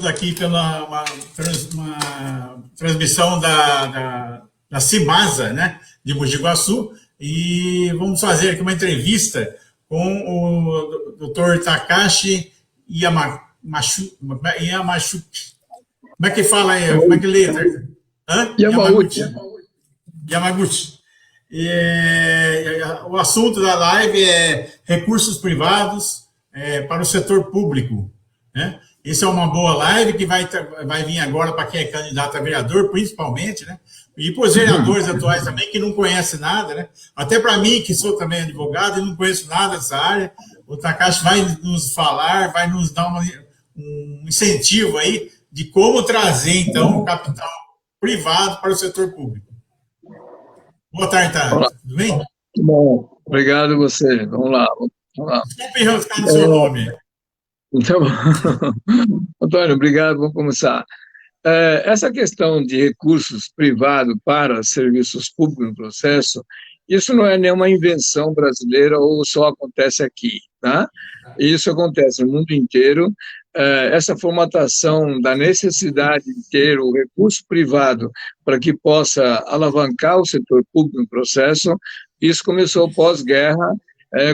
aqui pela uma transmissão da Cimasa, né, de Mogi Guaçu, e vamos fazer aqui uma entrevista com o Dr. Takashi Yamaguchi. Como é que fala aí? Como é que lê? Yamaguchi. O assunto da live é recursos privados para o setor público, né? Isso é uma boa live que vai vir agora para quem é candidato a vereador, principalmente, né? E para os vereadores atuais também, que não conhecem nada, né? Até para mim, que sou também advogado e não conheço nada dessa área, o Takashi vai nos falar, vai nos dar um incentivo aí de como trazer, então, o capital privado para o setor público. Boa tarde, Takashi. Tudo bem? Muito bom. Obrigado a você. Vamos lá. Desculpe enroscar no seu nome. Então, Antônio, obrigado. Vamos começar. Essa questão de recursos privados para serviços públicos no processo, isso não é nenhuma invenção brasileira ou só acontece aqui, tá? Isso acontece no mundo inteiro. Essa formatação da necessidade de ter o recurso privado para que possa alavancar o setor público no processo, isso começou pós-guerra,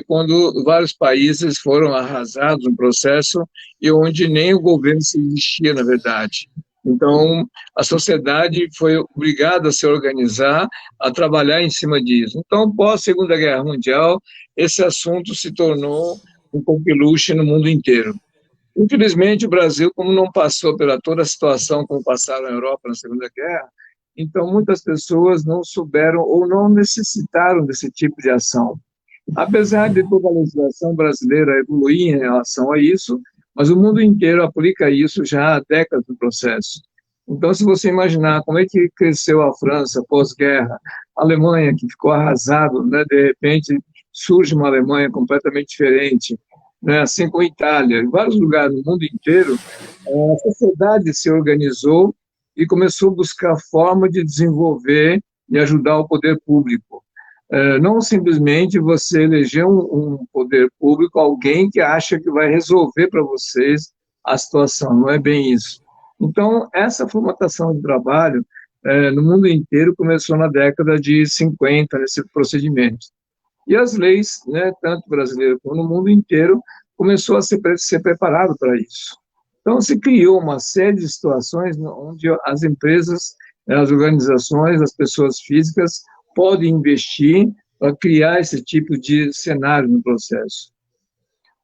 quando vários países foram arrasados no processo e onde nem o governo se existia, na verdade. Então, a sociedade foi obrigada a se organizar, a trabalhar em cima disso. Então, pós-Segunda Guerra Mundial, esse assunto se tornou um coqueluche no mundo inteiro. Infelizmente, o Brasil, como não passou pela toda a situação como passaram na Europa na Segunda Guerra, então muitas pessoas não souberam ou não necessitaram desse tipo de ação. Apesar de toda a legislação brasileira evoluir em relação a isso, mas o mundo inteiro aplica isso já há décadas no processo. Então, se você imaginar como é que cresceu a França pós-guerra, a Alemanha, que ficou arrasado, né, de repente surge uma Alemanha completamente diferente, né, assim como a Itália, em vários lugares no mundo inteiro, a sociedade se organizou e começou a buscar forma de desenvolver e ajudar o poder público. Não simplesmente você eleger um poder público, alguém que acha que vai resolver para vocês a situação, não é bem isso. Então, essa formatação de trabalho no mundo inteiro começou na década de 50, nesse procedimento. E as leis, né, tanto brasileiras como no mundo inteiro, começou a ser preparado para isso. Então, se criou uma série de situações onde as empresas, as organizações, as pessoas físicas podem investir para criar esse tipo de cenário no processo.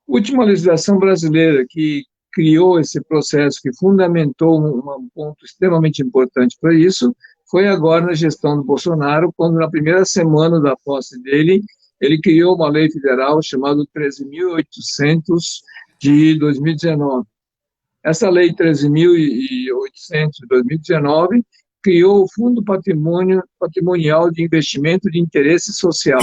A última legislação brasileira que criou esse processo, que fundamentou um ponto extremamente importante para isso, foi agora na gestão do Bolsonaro, quando na primeira semana da posse dele, ele criou uma lei federal chamada 13.800 de 2019. Essa lei 13.800 de 2019 criou o Fundo Patrimonial de Investimento de Interesse Social.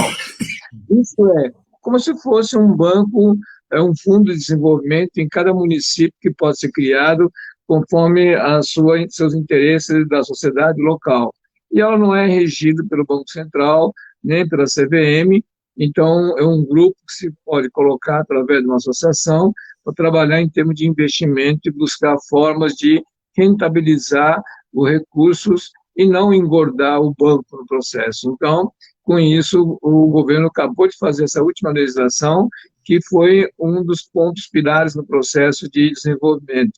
Isso é como se fosse um banco, um fundo de desenvolvimento em cada município que pode ser criado conforme seus interesses da sociedade local. E ela não é regida pelo Banco Central, nem pela CVM, então é um grupo que se pode colocar através de uma associação para trabalhar em termos de investimento e buscar formas de rentabilizar os recursos e não engordar o banco no processo. Então, com isso, o governo acabou de fazer essa última legislação, que foi um dos pontos pilares no processo de desenvolvimento.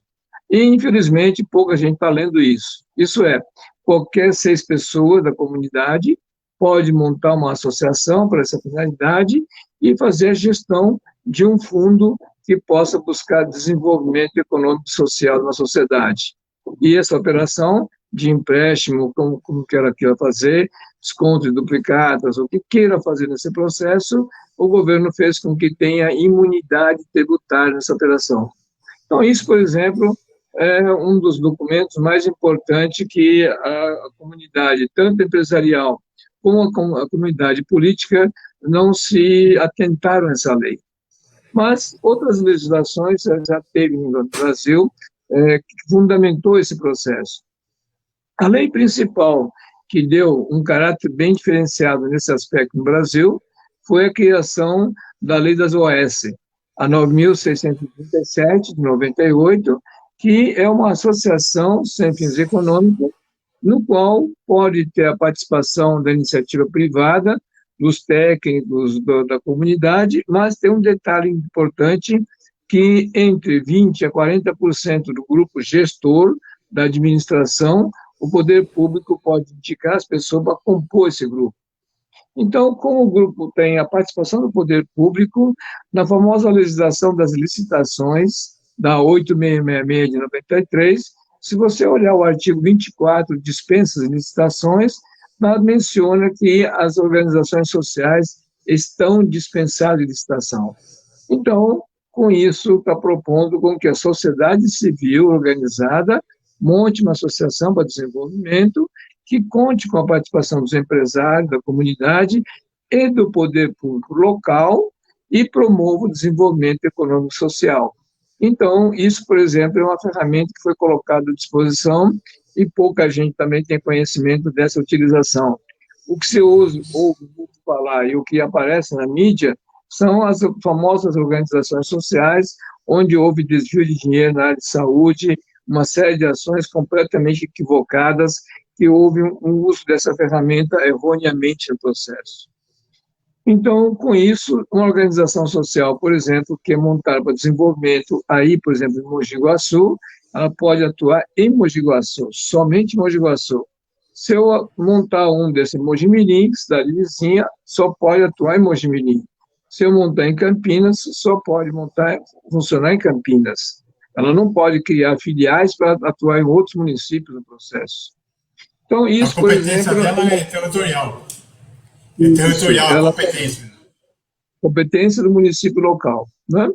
E, infelizmente, pouca gente está lendo isso. Isso é, qualquer 6 pessoas da comunidade pode montar uma associação para essa finalidade e fazer a gestão de um fundo que possa buscar desenvolvimento econômico e social na sociedade. E essa operação de empréstimo, como queira fazer, desconto de duplicatas, o que queira fazer nesse processo, o governo fez com que tenha imunidade tributária nessa operação. Então, isso, por exemplo, é um dos documentos mais importantes que a comunidade, tanto empresarial como a comunidade política, não se atentaram a essa lei. Mas outras legislações já teve no Brasil que fundamentou esse processo. A lei principal que deu um caráter bem diferenciado nesse aspecto no Brasil foi a criação da Lei das OS, a 9.637, de 98, que é uma associação sem fins econômicos, no qual pode ter a participação da iniciativa privada, dos técnicos da comunidade, mas tem um detalhe importante, que entre 20% a 40% do grupo gestor da administração, o poder público pode indicar as pessoas para compor esse grupo. Então, como o grupo tem a participação do poder público, na famosa legislação das licitações, da 8666 de 93, se você olhar o artigo 24, dispensas e licitações, lá menciona que as organizações sociais estão dispensadas de licitação. Então, com isso, está propondo com que a sociedade civil organizada monte uma associação para desenvolvimento que conte com a participação dos empresários, da comunidade e do poder público local e promova o desenvolvimento econômico e social. Então, isso, por exemplo, é uma ferramenta que foi colocada à disposição e pouca gente também tem conhecimento dessa utilização. O que se ouve muito falar e o que aparece na mídia são as famosas organizações sociais, onde houve desvio de dinheiro na área de saúde, uma série de ações completamente equivocadas, que houve um uso dessa ferramenta erroneamente no processo. Então, com isso, uma organização social, por exemplo, que é montada para desenvolvimento, aí, por exemplo, em Mogi Guaçu, ela pode atuar em Mogi Guaçu, somente em Mogi Guaçu. Se eu montar um desse Mogi Mirim, cidade vizinha, só pode atuar em Mogi Mirim. Se eu montar em Campinas, só pode funcionar em Campinas. Ela não pode criar filiais para atuar em outros municípios no processo. Então, isso, por exemplo... A competência dela é territorial. É territorial a competência. Competência do município local, né?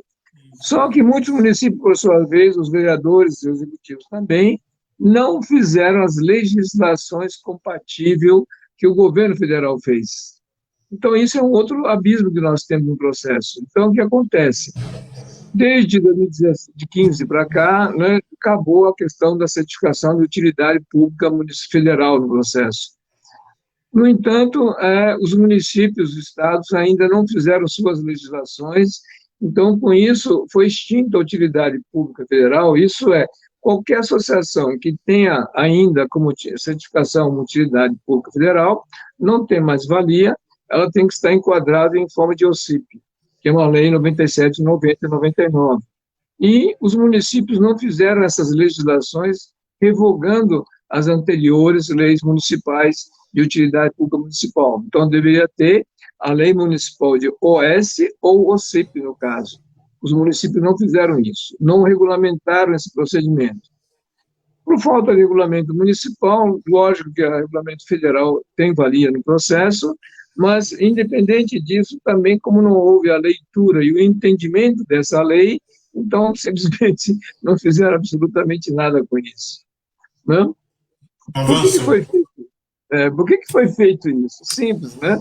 Só que muitos municípios, por sua vez, os vereadores e os executivos também, não fizeram as legislações compatíveis que o governo federal fez. Então, isso é um outro abismo que nós temos no processo. Então, o que acontece? Desde 2015 para cá, né, acabou a questão da certificação de utilidade pública federal no processo. No entanto, os municípios, os estados ainda não fizeram suas legislações, então, com isso, foi extinta a utilidade pública federal, isso é, qualquer associação que tenha ainda como certificação uma utilidade pública federal, não tem mais valia, ela tem que estar enquadrada em forma de OCIP, que é uma lei 97, 90 e 99. E os municípios não fizeram essas legislações revogando as anteriores leis municipais de utilidade pública municipal. Então, deveria ter a lei municipal de OS ou OCIP, no caso. Os municípios não fizeram isso, não regulamentaram esse procedimento. Por falta de regulamento municipal, lógico que o regulamento federal tem valia no processo, mas, independente disso, também, como não houve a leitura e o entendimento dessa lei, então, simplesmente, não fizeram absolutamente nada com isso. Não? Por que foi feito? Por que foi feito isso? Simples, né?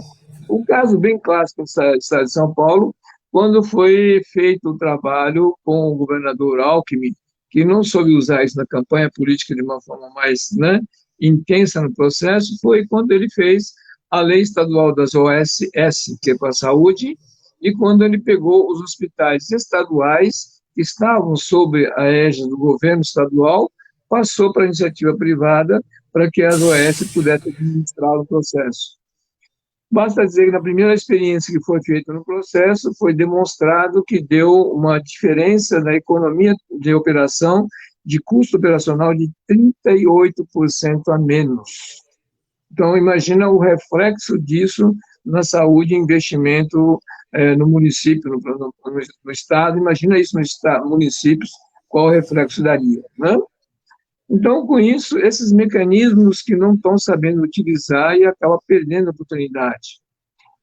Um caso bem clássico do estado de São Paulo, quando foi feito o trabalho com o governador Alckmin, que não soube usar isso na campanha política de uma forma mais, né, intensa no processo, foi quando ele fez a lei estadual das OSS, que é para a saúde, e quando ele pegou os hospitais estaduais que estavam sob a égide do governo estadual, passou para a iniciativa privada para que as OS pudessem administrar o processo. Basta dizer que na primeira experiência que foi feita no processo, foi demonstrado que deu uma diferença na economia de operação, de custo operacional de 38% a menos. Então, imagina o reflexo disso na saúde e investimento no município, no estado, imagina isso nos municípios, qual o reflexo daria, né? Então, com isso, esses mecanismos que não estão sabendo utilizar e acabam perdendo a oportunidade.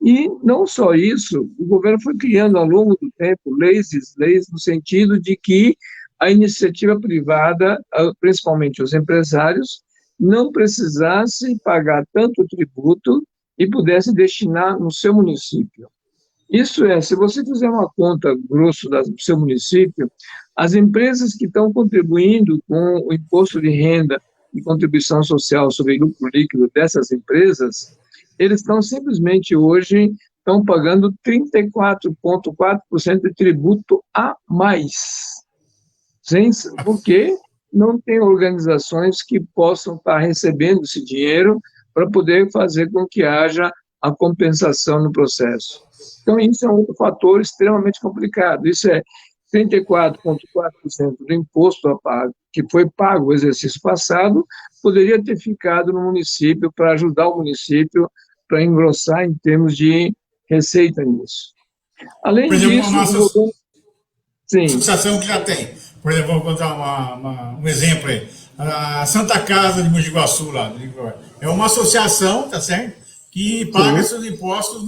E não só isso, o governo foi criando ao longo do tempo leis no sentido de que a iniciativa privada, principalmente os empresários, não precisasse pagar tanto tributo e pudesse destinar no seu município. Isso é, se você fizer uma conta grosso do seu município, as empresas que estão contribuindo com o imposto de renda e contribuição social sobre lucro líquido dessas empresas, eles estão simplesmente hoje pagando 34,4% de tributo a mais. Por quê? não tem organizações que possam estar recebendo esse dinheiro para poder fazer com que haja a compensação no processo. Então, isso é um outro fator extremamente complicado. Isso é 34,4% do imposto a pago, que foi pago no exercício passado, poderia ter ficado no município para ajudar o município para engrossar em termos de receita nisso. Além Por exemplo, disso, o governo... uma Sim, associação que já tem. Por exemplo, vou contar um exemplo aí. A Santa Casa de Mogi Guaçu, lá, é uma associação, tá certo? Que paga sim, seus impostos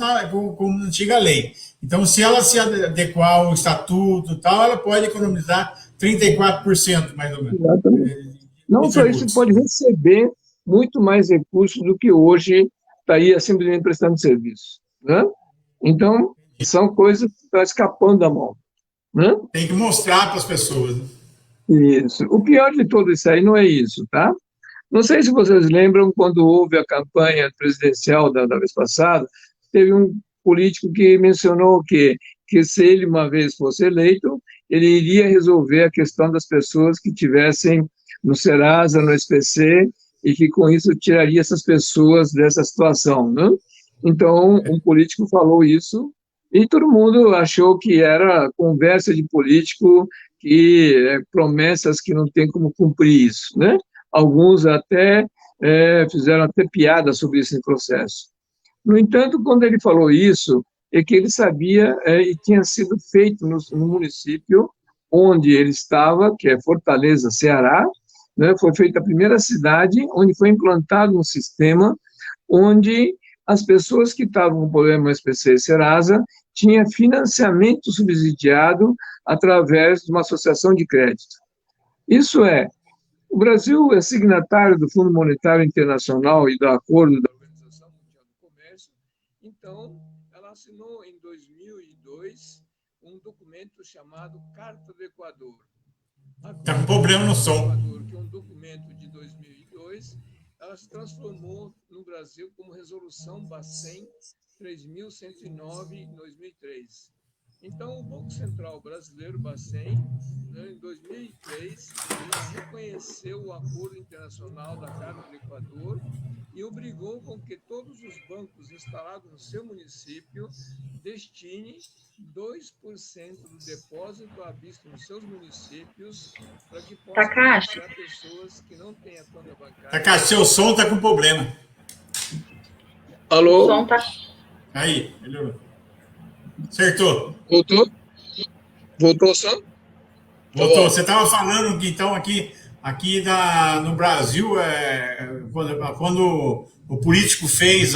como antiga lei. Então, se ela se adequar ao estatuto e tal, ela pode economizar 34%, mais ou menos, exatamente. de Não só isso, tributos. pode receber muito mais recursos do que hoje estaria simplesmente prestando serviço, né? Então, são coisas que estão escapando da mão, né? Tem que mostrar para as pessoas. Né? Isso. O pior de tudo isso aí não é isso, tá? Não sei se vocês lembram, quando houve a campanha presidencial da vez passada, teve um político que mencionou que se ele uma vez fosse eleito, ele iria resolver a questão das pessoas que tivessem no Serasa, no SPC, e que com isso tiraria essas pessoas dessa situação, né? Então, um político falou isso e todo mundo achou que era conversa de político, que promessas que não tem como cumprir isso, né? Alguns até fizeram até piada sobre esse processo. No entanto, quando ele falou isso, é que ele sabia e tinha sido feito no município onde ele estava, que é Fortaleza, Ceará, né, foi feita a primeira cidade onde foi implantado um sistema onde as pessoas que estavam com problema SPC e Serasa tinham financiamento subsidiado através de uma associação de crédito. Isso o Brasil é signatário do Fundo Monetário Internacional e do Acordo da Organização Mundial do Comércio, então ela assinou em 2002 um documento chamado Carta do Equador. Está com problema no som. Equador, que é um documento de 2002, ela se transformou no Brasil como Resolução Bacen 3.109 em 2003. Então, o Banco Central Brasileiro, Bacen, em 2003, reconheceu o acordo internacional da Carta do Equador e obrigou com que todos os bancos instalados no seu município destinem 2% do depósito à vista nos seus municípios para que possam Takashi, financiar pessoas que não têm a conta bancária. Takashi, seu som está com problema. o Alô? som tá. Aí, melhorou. Acertou. Voltou? Voltou o som? Voltou. Você estava falando que então aqui no Brasil, quando o político fez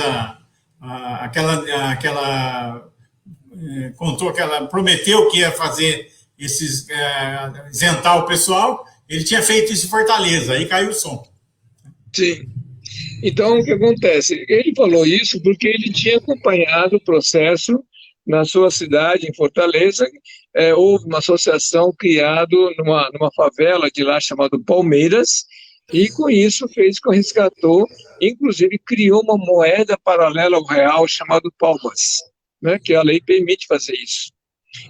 prometeu que ia fazer isentar o pessoal, ele tinha feito isso em Fortaleza, aí caiu o som. Sim. Então, o que acontece? Ele falou isso porque ele tinha acompanhado o processo na sua cidade, em Fortaleza. Houve uma associação criada numa favela de lá chamada Palmeiras, e com isso fez com que resgatou, inclusive criou uma moeda paralela ao real chamada Palmas, né, que a lei permite fazer isso.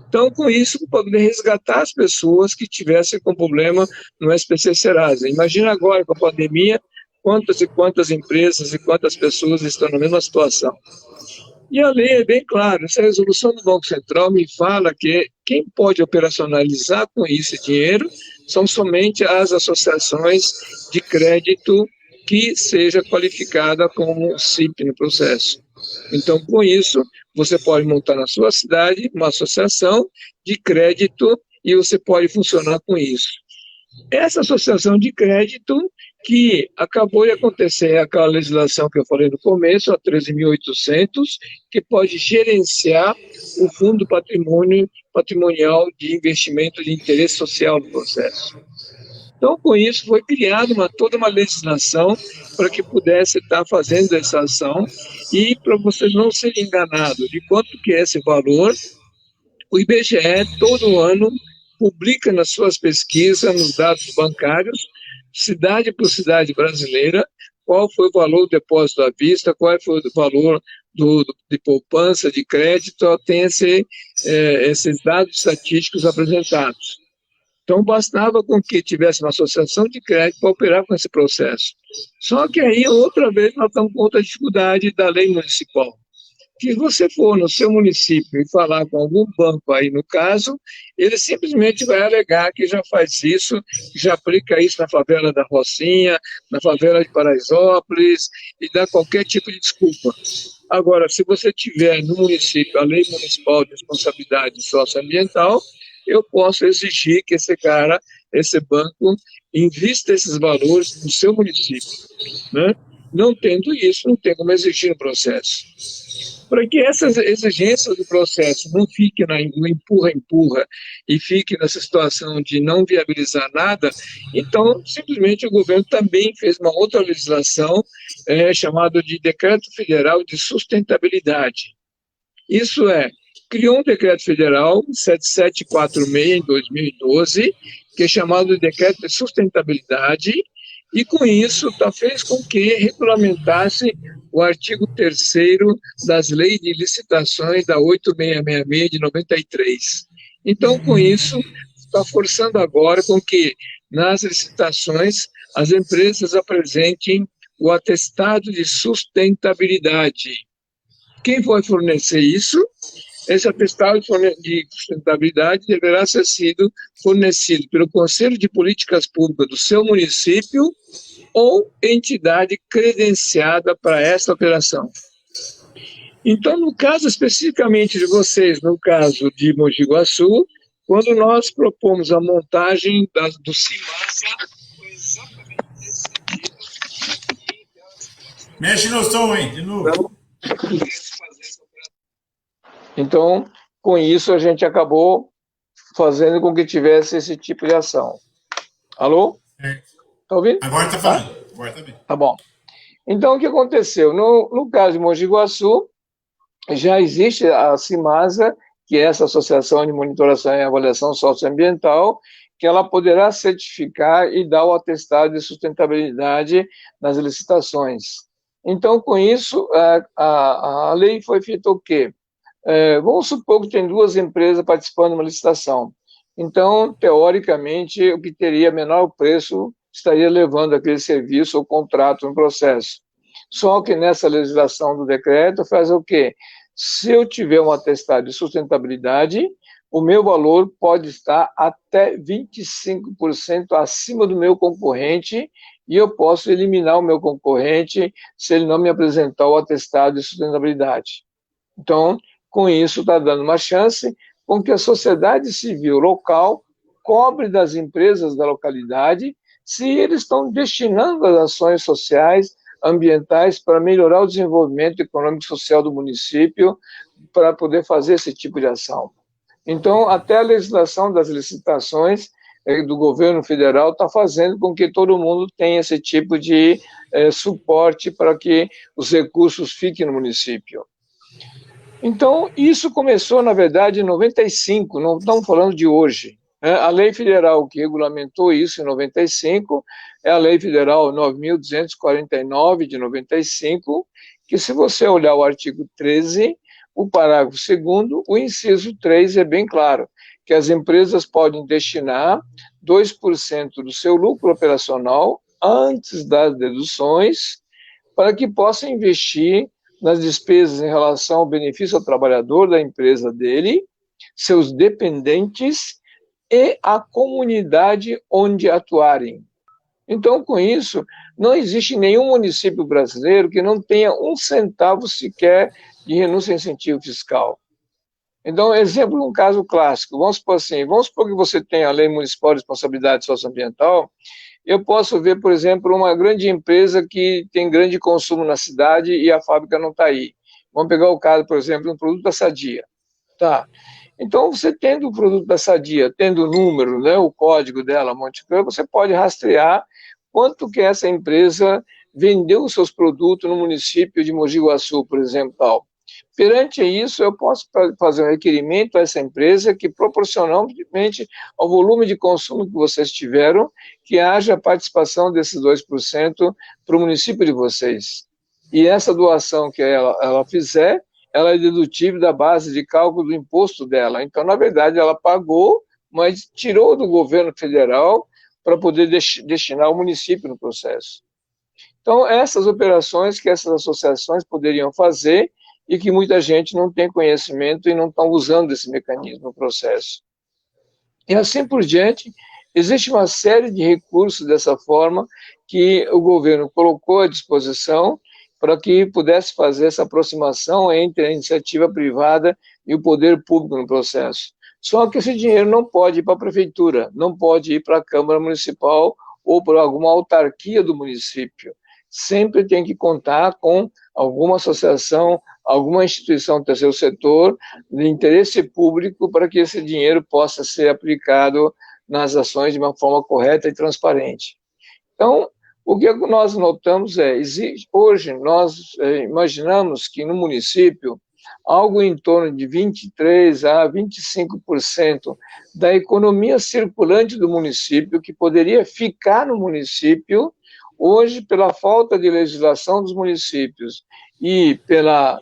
Então, com isso, poder resgatar as pessoas que tivessem com problema no SPC Serasa. Imagina agora, com a pandemia, quantas e quantas empresas e quantas pessoas estão na mesma situação. E a lei é bem clara, essa resolução do Banco Central me fala que quem pode operacionalizar com esse dinheiro são somente as associações de crédito que seja qualificada como CIP no processo. Então, com isso, você pode montar na sua cidade uma associação de crédito e você pode funcionar com isso. Essa associação de crédito que acabou de acontecer aquela legislação que eu falei no começo, a 13.800, que pode gerenciar o fundo patrimonial de investimento de interesse social no processo. Então, com isso, foi criada toda uma legislação para que pudesse estar fazendo essa ação e para você não ser enganado de quanto que é esse valor. O IBGE, todo ano, publica nas suas pesquisas, nos dados bancários, cidade por cidade brasileira, qual foi o valor do depósito à vista, qual foi o valor de poupança, de crédito, tem esses dados estatísticos apresentados. Então, bastava com que tivesse uma associação de crédito para operar com esse processo. Só que aí, outra vez, nós estamos com outra dificuldade da lei municipal. Se você for no seu município e falar com algum banco aí, no caso, ele simplesmente vai alegar que já faz isso, que já aplica isso na favela da Rocinha, na favela de Paraisópolis, e dá qualquer tipo de desculpa. Agora, se você tiver no município a Lei Municipal de Responsabilidade Socioambiental, eu posso exigir que esse cara, esse banco, invista esses valores no seu município, né? Não tendo isso, não tem como exigir no processo. Para que essas exigências do processo não fiquem no empurra-empurra e fiquem nessa situação de não viabilizar nada, então, simplesmente, o governo também fez uma outra legislação chamada de Decreto Federal de Sustentabilidade. Isso criou um decreto federal, 7746, em 2012, que é chamado de Decreto de Sustentabilidade, e com isso fez com que regulamentasse o artigo 3º das leis de licitações da 8666 de 93. Então, com isso, está forçando agora com que nas licitações as empresas apresentem o atestado de sustentabilidade. Quem vai fornecer isso? Esse atestado de sustentabilidade deverá ser sido fornecido pelo Conselho de Políticas Públicas do seu município ou entidade credenciada para essa operação. Então, no caso especificamente de vocês, no caso de Mogi Guaçu, quando nós propomos a montagem do CIMASA, foi exatamente nesse sentido. Mexe no som, hein, de novo. Então, com isso, a gente acabou fazendo com que tivesse esse tipo de ação. Alô? Está ouvindo? Agora está falando. Agora está bem. Tá bom. Então, o que aconteceu? No caso de Mogi Guaçu, já existe a CIMASA, que é essa Associação de Monitoração e Avaliação Socioambiental, que ela poderá certificar e dar o atestado de sustentabilidade nas licitações. Então, com isso, a lei foi feita o quê? Vamos supor que tem 2 empresas participando de uma licitação. Então, teoricamente, o que teria menor preço estaria levando aquele serviço ou contrato no processo. Só que nessa legislação do decreto faz o quê? Se eu tiver um atestado de sustentabilidade, o meu valor pode estar até 25% acima do meu concorrente e eu posso eliminar o meu concorrente se ele não me apresentar o atestado de sustentabilidade. Então, com isso, está dando uma chance com que a sociedade civil local cobre das empresas da localidade se eles estão destinando as ações sociais, ambientais, para melhorar o desenvolvimento econômico e social do município, para poder fazer esse tipo de ação. Então, até a legislação das licitações do governo federal está fazendo com que todo mundo tenha esse tipo de suporte para que os recursos fiquem no município. Então, isso começou, na verdade, em 95, não estamos falando de hoje. A lei federal que regulamentou isso em 95 é a Lei Federal 9.249 de 95, que se você olhar o artigo 13, o parágrafo 2º, o inciso 3 é bem claro, que as empresas podem destinar 2% do seu lucro operacional antes das deduções para que possam investir nas despesas em relação ao benefício ao trabalhador da empresa dele, seus dependentes e a comunidade onde atuarem. Então, com isso, não existe nenhum município brasileiro que não tenha 1 centavo sequer de renúncia a incentivo fiscal. Então, exemplo, um caso clássico, vamos supor que você tem a Lei Municipal de Responsabilidade Socioambiental, eu posso ver, por exemplo, uma grande empresa que tem grande consumo na cidade e a fábrica não está aí. Vamos pegar o caso, por exemplo, do produto da Sadia. Tá. Então, você tendo o produto da Sadia, tendo o número, né, o código dela, Monte-Carlo, você pode rastrear quanto que essa empresa vendeu os seus produtos no município de Mogi Guaçu, por exemplo, tal. Perante isso, eu posso fazer um requerimento a essa empresa que, proporcionalmente ao volume de consumo que vocês tiveram, que haja participação desses 2% para o município de vocês. E essa doação que ela fizer, ela é dedutível da base de cálculo do imposto dela. Então, na verdade, ela pagou, mas tirou do governo federal para poder destinar ao município no processo. Então, essas operações que essas associações poderiam fazer e que muita gente não tem conhecimento e não estão usando esse mecanismo no processo. E assim por diante, existe uma série de recursos dessa forma que o governo colocou à disposição para que pudesse fazer essa aproximação entre a iniciativa privada e o poder público no processo. Só que esse dinheiro não pode ir para a prefeitura, não pode ir para a Câmara Municipal ou para alguma autarquia do município. Sempre tem que contar com alguma associação, alguma instituição do terceiro setor, de interesse público, para que esse dinheiro possa ser aplicado nas ações de uma forma correta e transparente. Então, o que nós notamos hoje nós imaginamos que no município, algo em torno de 23% a 25% da economia circulante do município, que poderia ficar no município, hoje, pela falta de legislação dos municípios e pela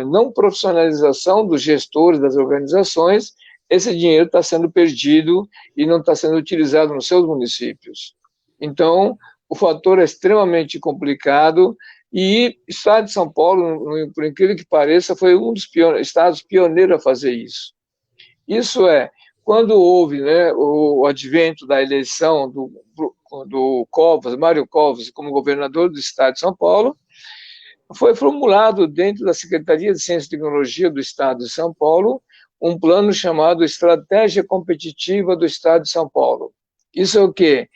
não profissionalização dos gestores das organizações, esse dinheiro está sendo perdido e não está sendo utilizado nos seus municípios. Então, o fator é extremamente complicado e o Estado de São Paulo, por incrível que pareça, foi um dos estados pioneiros a fazer isso. Isso quando houve o advento da eleição do Covas, Mário Covas, como governador do Estado de São Paulo, foi formulado dentro da Secretaria de Ciência e Tecnologia do Estado de São Paulo um plano chamado Estratégia Competitiva do Estado de São Paulo. Isso é o quê?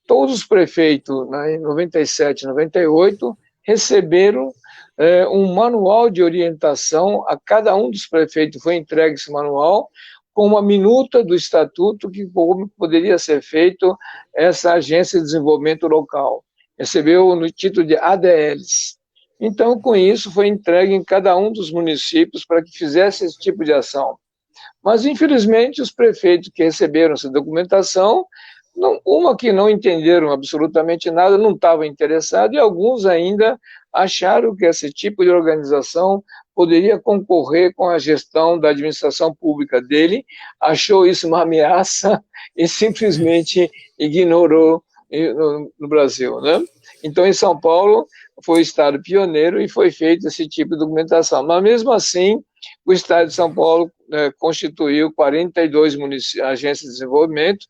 Todos os prefeitos, em 97, 98, receberam um manual de orientação, a cada um dos prefeitos foi entregue esse manual, com uma minuta do estatuto que como poderia ser feito essa agência de desenvolvimento local. Recebeu no título de ADLs. Então, com isso, foi entregue em cada um dos municípios para que fizesse esse tipo de ação. Mas, infelizmente, os prefeitos que receberam essa documentação, uma que não entenderam absolutamente nada, não estavam interessados, e alguns ainda acharam que esse tipo de organização poderia concorrer com a gestão da administração pública dele, achou isso uma ameaça e simplesmente ignorou no Brasil, né? Então, em São Paulo, foi o estado pioneiro e foi feito esse tipo de documentação. Mas, mesmo assim, o estado de São Paulo constituiu 42 agências de desenvolvimento.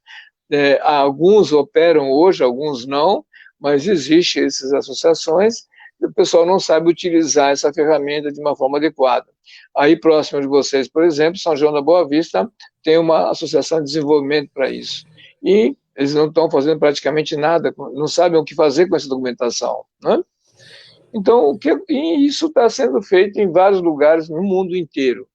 Alguns operam hoje, alguns não, mas existem essas associações e o pessoal não sabe utilizar essa ferramenta de uma forma adequada. Aí, próximo de vocês, por exemplo, São João da Boa Vista tem uma associação de desenvolvimento para isso. E eles não estão fazendo praticamente nada, não sabem o que fazer com essa documentação, né? Então, isso está sendo feito em vários lugares no mundo inteiro.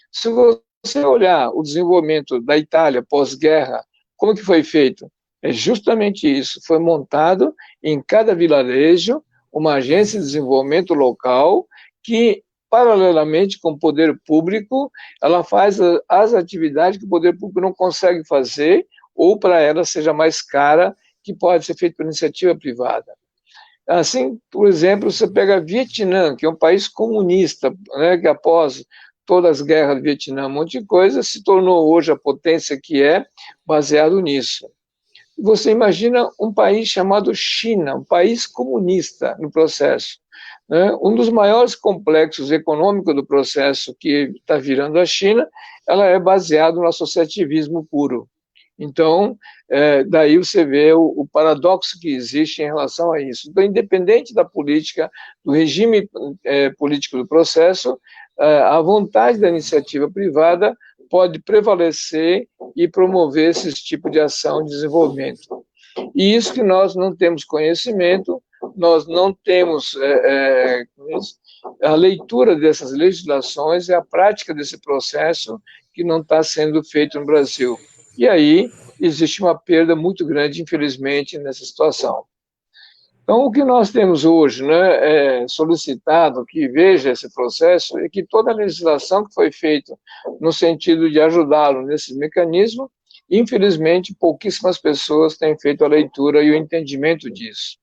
Se você olhar o desenvolvimento da Itália pós-guerra, como que foi feito? É justamente isso, foi montado em cada vilarejo uma agência de desenvolvimento local que, paralelamente com o poder público, ela faz as atividades que o poder público não consegue fazer ou para ela seja mais cara, que pode ser feito por iniciativa privada. Assim, por exemplo, você pega Vietnã, que é um país comunista, né, que após todas as guerras do Vietnã, um monte de coisa, se tornou hoje a potência que é, baseado nisso. Você imagina um país chamado China, um país comunista no processo, né? Um dos maiores complexos econômicos do processo que está virando a China, ela é baseado no associativismo puro. Então, daí você vê o paradoxo que existe em relação a isso. Então, independente da política, do regime político do processo, a vontade da iniciativa privada pode prevalecer e promover esse tipo de ação de desenvolvimento. E isso que nós não temos conhecimento, nós não temos a leitura dessas legislações e a prática desse processo que não está sendo feito no Brasil. E aí existe uma perda muito grande, infelizmente, nessa situação. Então, o que nós temos hoje, né, solicitado que veja esse processo, é que toda a legislação que foi feita no sentido de ajudá-lo nesse mecanismo, infelizmente, pouquíssimas pessoas têm feito a leitura e o entendimento disso.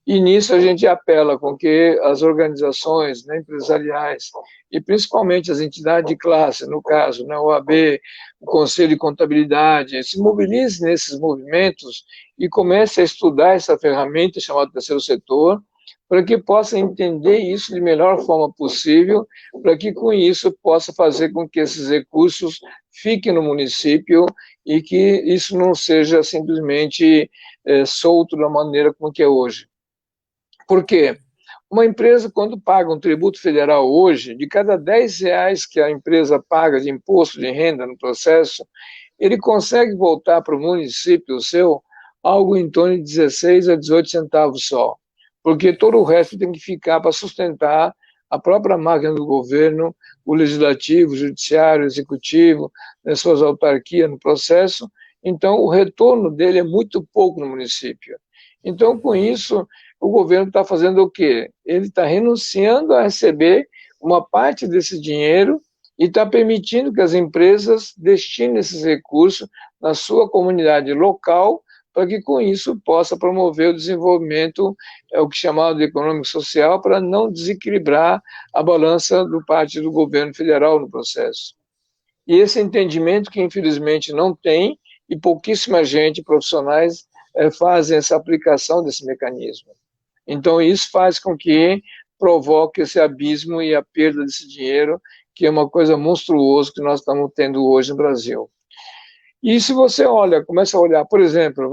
E nisso a gente apela com que as organizações, né, empresariais e principalmente as entidades de classe, no caso, né, OAB, o Conselho de Contabilidade, se mobilizem nesses movimentos e comecem a estudar essa ferramenta chamada terceiro setor, para que possa entender isso de melhor forma possível, para que com isso possa fazer com que esses recursos fiquem no município e que isso não seja simplesmente solto da maneira como que é hoje. Por quê? Uma empresa, quando paga um tributo federal hoje, de cada R$ 10 que a empresa paga de imposto de renda no processo, ele consegue voltar para o município seu algo em torno de 16 a 18 centavos só, porque todo o resto tem que ficar para sustentar a própria máquina do governo, o legislativo, o judiciário, o executivo, as suas autarquias no processo. Então, o retorno dele é muito pouco no município. Então, com isso, o governo está fazendo o quê? Ele está renunciando a receber uma parte desse dinheiro e está permitindo que as empresas destinem esses recursos na sua comunidade local, para que com isso possa promover o desenvolvimento, o que é chamado de econômico social, para não desequilibrar a balança do parte do governo federal no processo. E esse entendimento que infelizmente não tem, e pouquíssima gente, profissionais, fazem essa aplicação desse mecanismo. Então isso faz com que provoque esse abismo e a perda desse dinheiro, que é uma coisa monstruosa que nós estamos tendo hoje no Brasil. E se você olha, começa a olhar, por exemplo,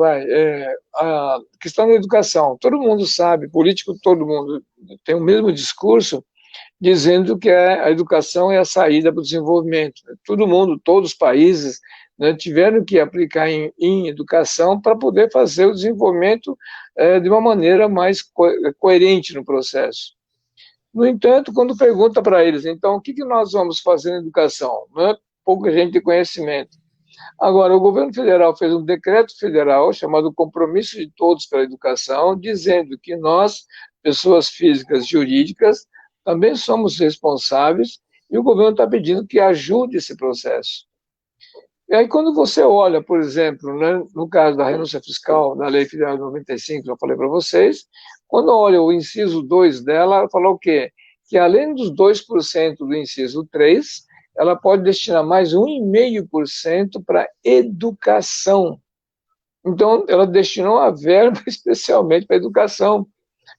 a questão da educação, todo mundo sabe, político, todo mundo tem o mesmo discurso, dizendo que a educação é a saída para o desenvolvimento. Todo mundo, todos os países, né, tiveram que aplicar em educação para poder fazer o desenvolvimento de uma maneira mais coerente no processo. No entanto, quando pergunta para eles, então, o que nós vamos fazer na educação? Né? Pouca gente tem conhecimento. Agora, o governo federal fez um decreto federal chamado Compromisso de Todos pela Educação, dizendo que nós, pessoas físicas e jurídicas, também somos responsáveis e o governo está pedindo que ajude esse processo. E aí, quando você olha, por exemplo, né, no caso da renúncia fiscal da Lei Federal de 95, que eu falei para vocês, quando olha o inciso 2 dela, ela falou o quê? Que além dos 2% do inciso 3, ela pode destinar mais 1,5% para educação. Então, ela destinou a verba especialmente para educação,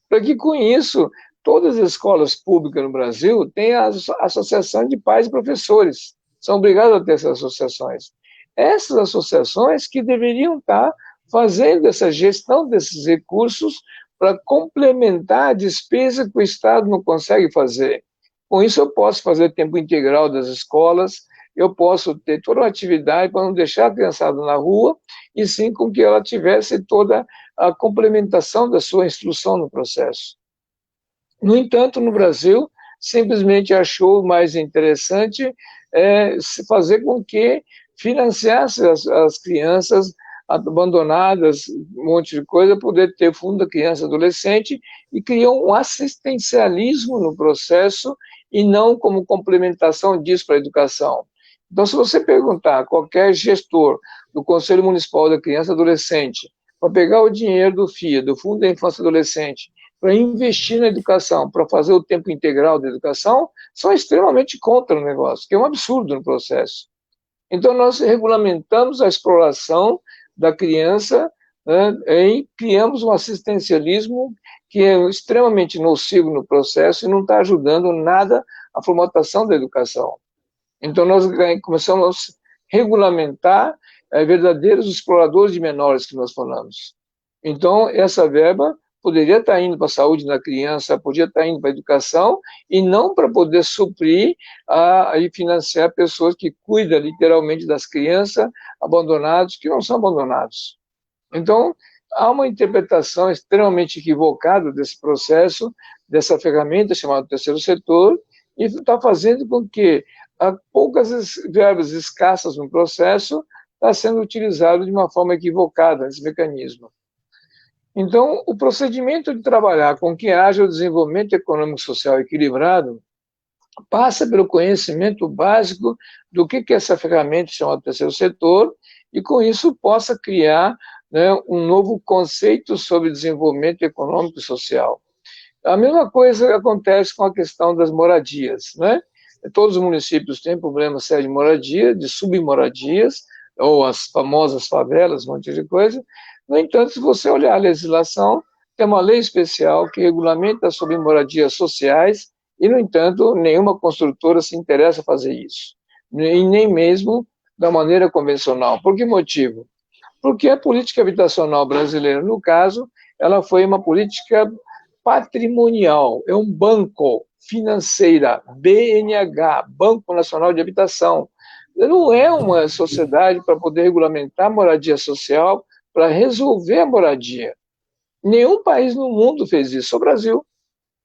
para que com isso todas as escolas públicas no Brasil têm a associação de pais e professores, são obrigados a ter essas associações. Essas associações que deveriam estar fazendo essa gestão desses recursos para complementar a despesa que o Estado não consegue fazer. Com isso, eu posso fazer tempo integral das escolas, eu posso ter toda uma atividade para não deixar a criançada na rua, e sim com que ela tivesse toda a complementação da sua instrução no processo. No entanto, no Brasil, simplesmente achou mais interessante fazer com que financiasse as crianças abandonadas, um monte de coisa, poder ter fundo da criança e adolescente, e criou um assistencialismo no processo e não como complementação disso para a educação. Então, se você perguntar a qualquer gestor do Conselho Municipal da Criança e Adolescente para pegar o dinheiro do FIA, do Fundo da Infância e Adolescente, para investir na educação, para fazer o tempo integral da educação, são extremamente contra o negócio, que é um absurdo no processo. Então, nós regulamentamos a exploração da criança, né, e criamos um assistencialismo que é extremamente nocivo no processo e não está ajudando nada a formatação da educação. Então, nós começamos a regulamentar verdadeiros exploradores de menores que nós falamos. Então, essa verba poderia estar indo para a saúde da criança, podia estar indo para a educação, e não para poder suprir e financiar pessoas que cuidam literalmente das crianças abandonadas, que não são abandonados. Então, há uma interpretação extremamente equivocada desse processo, dessa ferramenta chamada terceiro setor, e está fazendo com que poucas verbas escassas no processo está sendo utilizado de uma forma equivocada nesse mecanismo. Então, o procedimento de trabalhar com que haja o desenvolvimento econômico e social equilibrado passa pelo conhecimento básico do que é essa ferramenta chamada terceiro setor, e com isso possa criar né, um novo conceito sobre desenvolvimento econômico e social. A mesma coisa acontece com a questão das moradias, né? Todos os municípios têm problema sério de moradia, de submoradias, ou as famosas favelas, um monte de coisa. No entanto, se você olhar a legislação, tem uma lei especial que regulamenta as submoradias sociais e, no entanto, nenhuma construtora se interessa em fazer isso, e nem mesmo da maneira convencional. Por que motivo? Porque a política habitacional brasileira, no caso, ela foi uma política patrimonial, é um banco financeira, BNH, Banco Nacional de Habitação. Não é uma sociedade para poder regulamentar a moradia social, para resolver a moradia. Nenhum país no mundo fez isso, só o Brasil.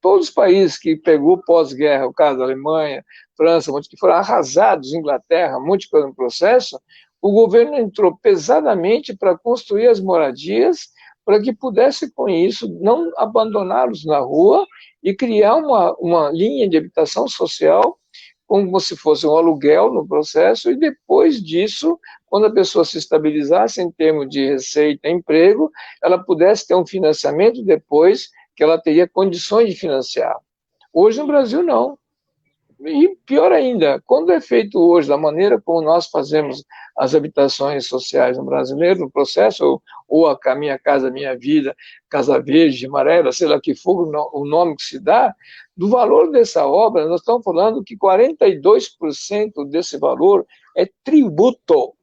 Todos os países que pegou pós-guerra, o caso da Alemanha, França, muitos que foram arrasados, Inglaterra, muitos que no processo, o governo entrou pesadamente para construir as moradias, para que pudesse, com isso, não abandoná-los na rua e criar uma linha de habitação social, como se fosse um aluguel no processo, e depois disso, quando a pessoa se estabilizasse em termos de receita e emprego, ela pudesse ter um financiamento depois que ela teria condições de financiar. Hoje no Brasil, não. E pior ainda, quando é feito hoje, da maneira como nós fazemos as habitações sociais no brasileiro, no processo, ou a Minha Casa Minha Vida, Casa Verde, amarela, sei lá que for o nome que se dá, do valor dessa obra, nós estamos falando que 42% desse valor é tributo.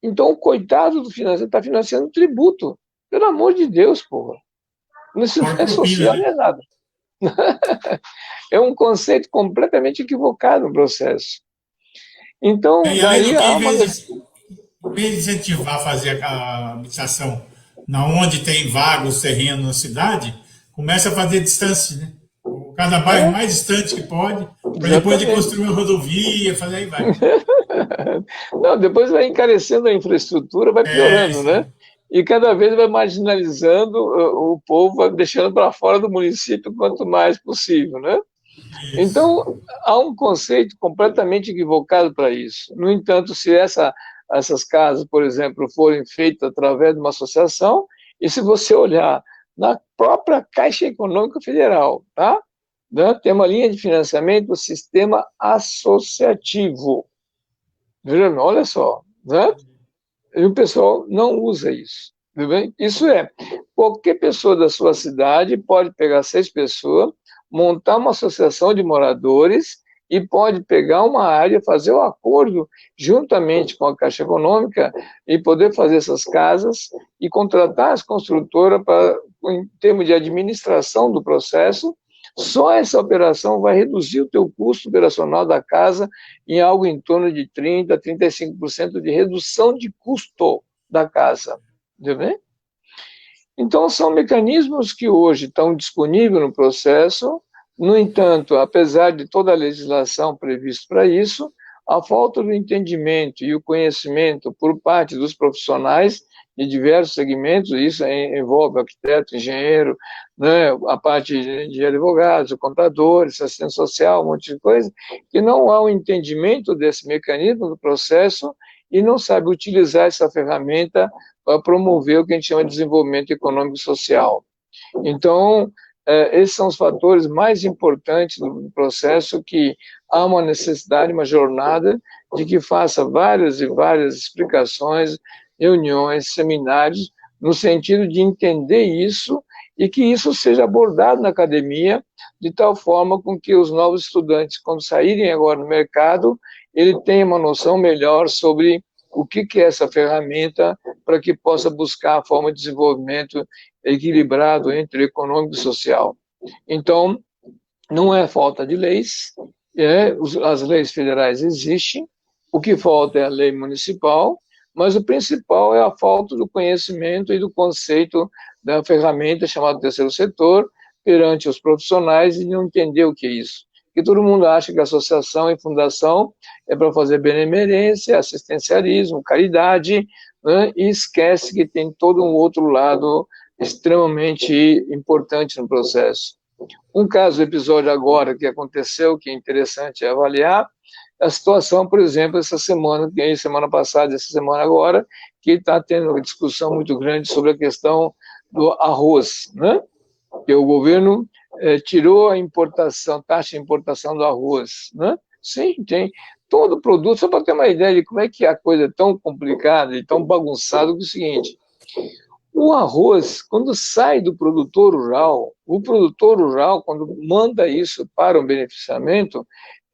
Então, o coitado do financiador está financiando tributo. Pelo amor de Deus, porra. Isso não é social, nem é nada. É um conceito completamente equivocado no processo. Então, daí há uma... Em vez de incentivar a fazer a habitação na onde tem vagos terrenos na cidade, começa a fazer distância, né? Cada bairro mais distante que pode, para depois de construir uma rodovia, fazer aí vai. Não, depois vai encarecendo a infraestrutura, vai piorando, né? E cada vez vai marginalizando o povo, vai deixando para fora do município quanto mais possível, né? Isso. Então, há um conceito completamente equivocado para isso. No entanto, se essas casas, por exemplo, forem feitas através de uma associação, e se você olhar na própria Caixa Econômica Federal, tá? Tem uma linha de financiamento do sistema associativo. Olha só, né? E o pessoal não usa isso. Tudo bem? Isso é, qualquer pessoa da sua cidade pode pegar 6 pessoas, montar uma associação de moradores e pode pegar uma área, fazer o acordo juntamente com a Caixa Econômica e poder fazer essas casas e contratar as construtoras para, em termos de administração do processo. Só essa operação vai reduzir o teu custo operacional da casa em algo em torno de 30% a 35% de redução de custo da casa. Entendeu bem? Então, são mecanismos que hoje estão disponíveis no processo. No entanto, apesar de toda a legislação prevista para isso, a falta do entendimento e o conhecimento por parte dos profissionais de diversos segmentos, isso envolve arquiteto, engenheiro, né, a parte de advogados, contadores, assistente social, um monte de coisa, que não há um entendimento desse mecanismo do processo e não sabe utilizar essa ferramenta para promover o que a gente chama de desenvolvimento econômico e social. Então, esses são os fatores mais importantes do processo, que há uma necessidade, uma jornada de que faça várias e várias explicações, reuniões, seminários, no sentido de entender isso e que isso seja abordado na academia de tal forma com que os novos estudantes, quando saírem agora no mercado, ele tenha uma noção melhor sobre o que é essa ferramenta para que possa buscar a forma de desenvolvimento equilibrado entre econômico e social. Então, não é falta de leis, as leis federais existem, o que falta é a lei municipal, mas o principal é a falta do conhecimento e do conceito da ferramenta chamada terceiro setor perante os profissionais e não entender o que é isso. Porque todo mundo acha que associação e fundação é para fazer benemerência, assistencialismo, caridade, né? E esquece que tem todo um outro lado extremamente importante no processo. Um caso, episódio agora que aconteceu, que é interessante avaliar, a situação, por exemplo, essa semana, semana passada, essa semana agora, que está tendo uma discussão muito grande sobre a questão do arroz, né? Que o governo tirou a importação, taxa de importação do arroz, né? Sim, tem todo produto, só para ter uma ideia de como é que a coisa é tão complicada e tão bagunçada, que é o seguinte: o arroz, quando sai do produtor rural, o produtor rural, quando manda isso para o beneficiamento,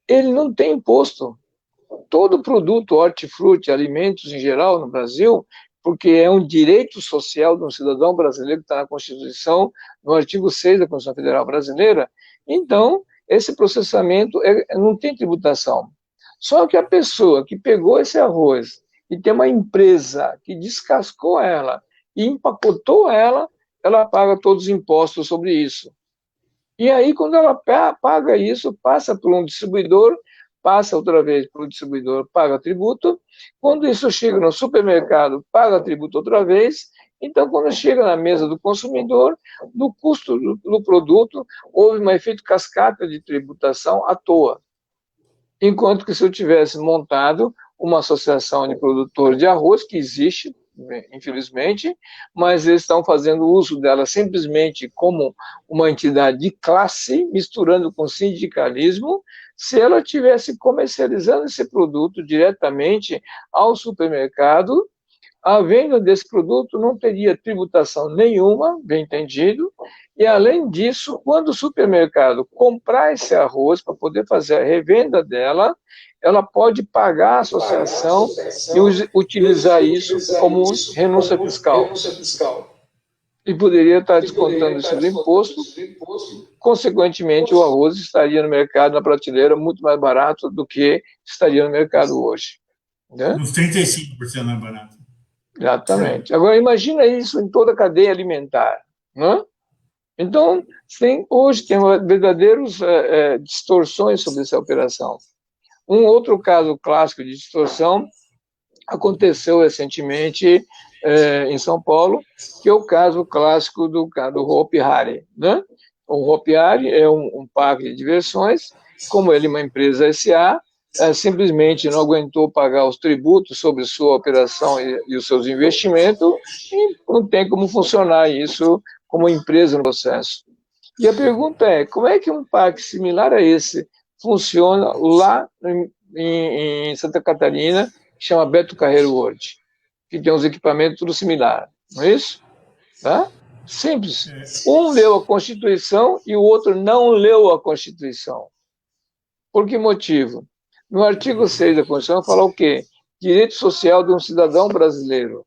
ele não tem imposto. Todo produto, hortifruti, alimentos em geral no Brasil, porque é um direito social de um cidadão brasileiro que está na Constituição, no artigo 6 da Constituição Federal Brasileira, então, esse processamento não tem tributação. Só que a pessoa que pegou esse arroz e tem uma empresa que descascou ela e empacotou ela, ela paga todos os impostos sobre isso. E aí, quando ela paga isso, passa por um distribuidor, passa outra vez para o distribuidor, paga tributo. Quando isso chega no supermercado, paga tributo outra vez. Então, quando chega na mesa do consumidor, no custo do produto, houve um efeito cascata de tributação à toa. Enquanto que se eu tivesse montado uma associação de produtores de arroz, que existe, infelizmente, mas eles estão fazendo uso dela simplesmente como uma entidade de classe, misturando com sindicalismo. Se ela estivesse comercializando esse produto diretamente ao supermercado, a venda desse produto não teria tributação nenhuma, bem entendido, e além disso, quando o supermercado comprar esse arroz para poder fazer a revenda dela, ela pode pagar a associação e utilizar isso como renúncia fiscal. E poderia estar descontando isso do imposto, consequentemente o arroz estaria no mercado, na prateleira, muito mais barato do que estaria no mercado hoje. Né? Uns 35% mais barato. Exatamente. Agora, imagina isso em toda a cadeia alimentar. Né? Então, hoje tem verdadeiras distorções sobre essa operação. Um outro caso clássico de distorção aconteceu recentemente em São Paulo, que é o caso clássico do Hopi Hari. Né? O Hopi Hari é um parque de diversões, como ele é uma empresa SA, simplesmente não aguentou pagar os tributos sobre sua operação e os seus investimentos, e não tem como funcionar isso como empresa no processo. E a pergunta é, como é que um parque similar a esse funciona lá em Santa Catarina, que chama Beto Carreiro World, que tem uns equipamentos tudo similar, não é isso? Tá? Simples. Um leu a Constituição e o outro não leu a Constituição. Por que motivo? No artigo 6 da Constituição fala o quê? Direito social de um cidadão brasileiro.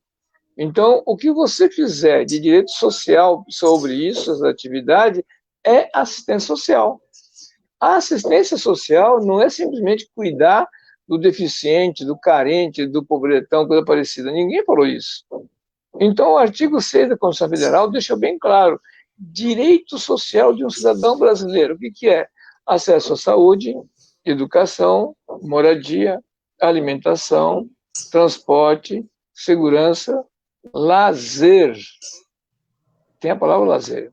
Então, o que você fizer de direito social sobre isso, essa atividade, é assistência social. A assistência social não é simplesmente cuidar do deficiente, do carente, do pobretão, coisa parecida. Ninguém falou isso. Então, o artigo 6 da Constituição Federal deixa bem claro: direito social de um cidadão brasileiro. O que é? Acesso à saúde, educação, moradia, alimentação, transporte, segurança, lazer. Tem a palavra lazer.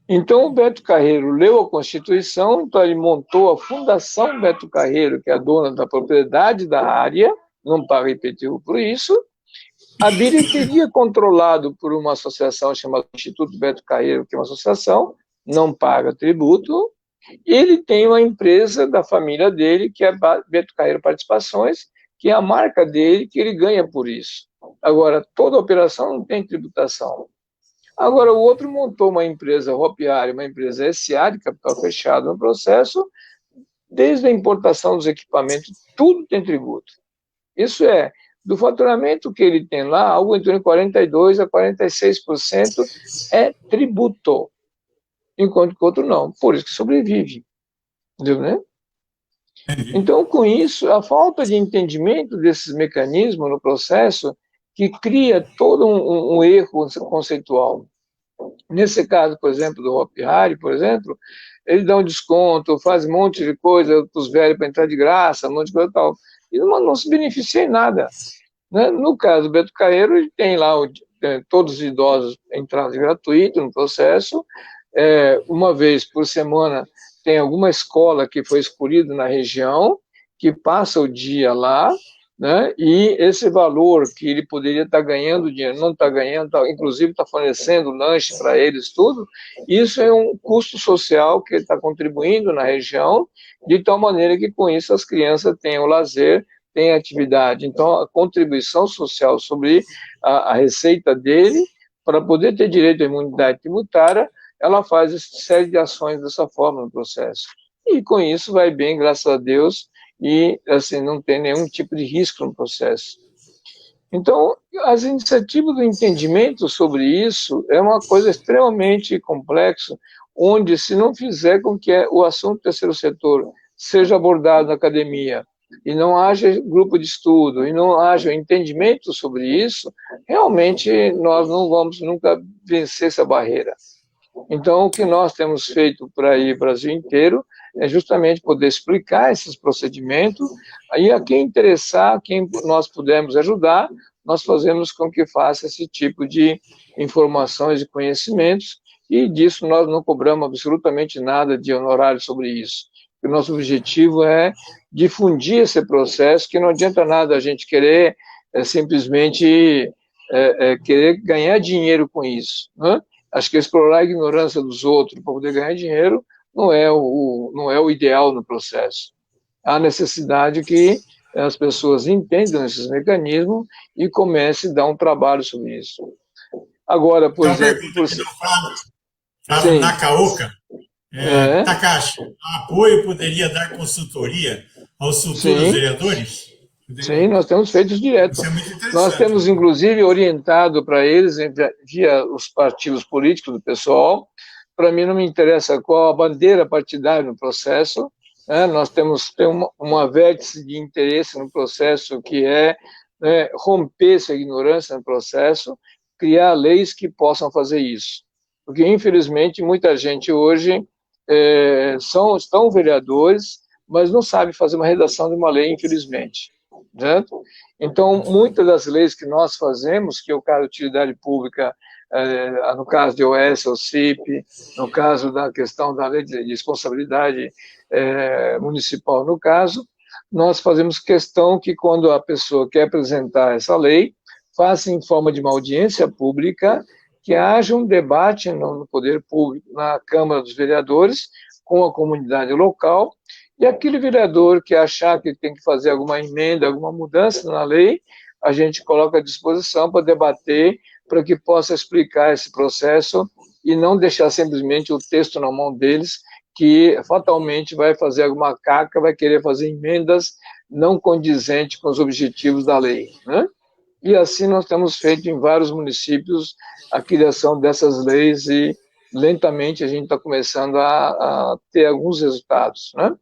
Então, o Beto Carreiro leu a Constituição, então ele montou a Fundação Beto Carreiro, que é a dona da propriedade da área, não paga IPTU por isso. A bilheteria é controlado por uma associação chamada Instituto Beto Carreiro, que é uma associação, não paga tributo. Ele tem uma empresa da família dele, que é a Beto Carreiro Participações, que é a marca dele, que ele ganha por isso. Agora, toda a operação não tem tributação. Agora, o outro montou uma empresa Hopi Hari, uma empresa SA, de capital fechado no processo, desde a importação dos equipamentos, tudo tem tributo. Isso é, do faturamento que ele tem lá, algo em torno de 42% a 46% é tributo, enquanto que o outro não. Por isso que sobrevive. Entendeu, né? Então, com isso, a falta de entendimento desses mecanismos no processo que cria todo um erro conceitual. Nesse caso, por exemplo, do Hopi Hari, por exemplo, ele dá um desconto, faz um monte de coisa para os velhos para entrar de graça, um monte de coisa e tal. E não se beneficia em nada. Né? No caso do Beto Carreiro, ele tem lá todos os idosos entrada gratuita no processo, uma vez por semana tem alguma escola que foi escolhida na região, que passa o dia lá, né? E esse valor que ele poderia estar ganhando dinheiro, não está ganhando, inclusive está fornecendo lanche para eles, tudo, isso é um custo social que ele está contribuindo na região, de tal maneira que com isso as crianças têm o lazer, têm atividade. Então, a contribuição social sobre a receita dele, para poder ter direito à imunidade tributária, ela faz essa série de ações dessa forma no processo. E com isso vai bem, graças a Deus, e assim não tem nenhum tipo de risco no processo. Então, as iniciativas do entendimento sobre isso é uma coisa extremamente complexa, onde se não fizer com que o assunto do terceiro setor seja abordado na academia e não haja grupo de estudo e não haja entendimento sobre isso, realmente nós não vamos nunca vencer essa barreira. Então, o que nós temos feito para ir Brasil inteiro é justamente poder explicar esses procedimentos, aí a quem interessar, quem nós pudermos ajudar, nós fazemos com que faça esse tipo de informações e conhecimentos, e disso nós não cobramos absolutamente nada de honorário sobre isso. O nosso objetivo é difundir esse processo, que não adianta nada a gente querer simplesmente querer ganhar dinheiro com isso, né? Acho que explorar a ignorância dos outros para poder ganhar dinheiro não é o ideal no processo. Há necessidade que as pessoas entendam esses mecanismos e comecem a dar um trabalho sobre isso. Agora, por exemplo... Flávio Nakaoka, Takashi, apoio poderia dar consultoria aos futuros vereadores? Sim, nós temos feito isso direto. Isso é muito interessante. Nós temos, inclusive, orientado para eles, via os partidos políticos do pessoal. Para mim, não me interessa qual a bandeira partidária no processo. Nós temos uma vértice de interesse no processo, que é romper essa ignorância no processo, criar leis que possam fazer isso. Porque, infelizmente, muita gente hoje estão vereadores, mas não sabe fazer uma redação de uma lei, infelizmente. Certo? Então, muitas das leis que nós fazemos, que é o caso de utilidade pública, no caso de OS ou CIP, no caso da questão da lei de responsabilidade municipal, no caso, nós fazemos questão que quando a pessoa quer apresentar essa lei, faça em forma de uma audiência pública, que haja um debate no poder público, na Câmara dos Vereadores, com a comunidade local, e aquele vereador que achar que tem que fazer alguma emenda, alguma mudança na lei, a gente coloca à disposição para debater, para que possa explicar esse processo e não deixar simplesmente o texto na mão deles, que fatalmente vai fazer alguma caca, vai querer fazer emendas não condizentes com os objetivos da lei, né? E assim nós temos feito em vários municípios a criação dessas leis e lentamente a gente está começando a ter alguns resultados, né?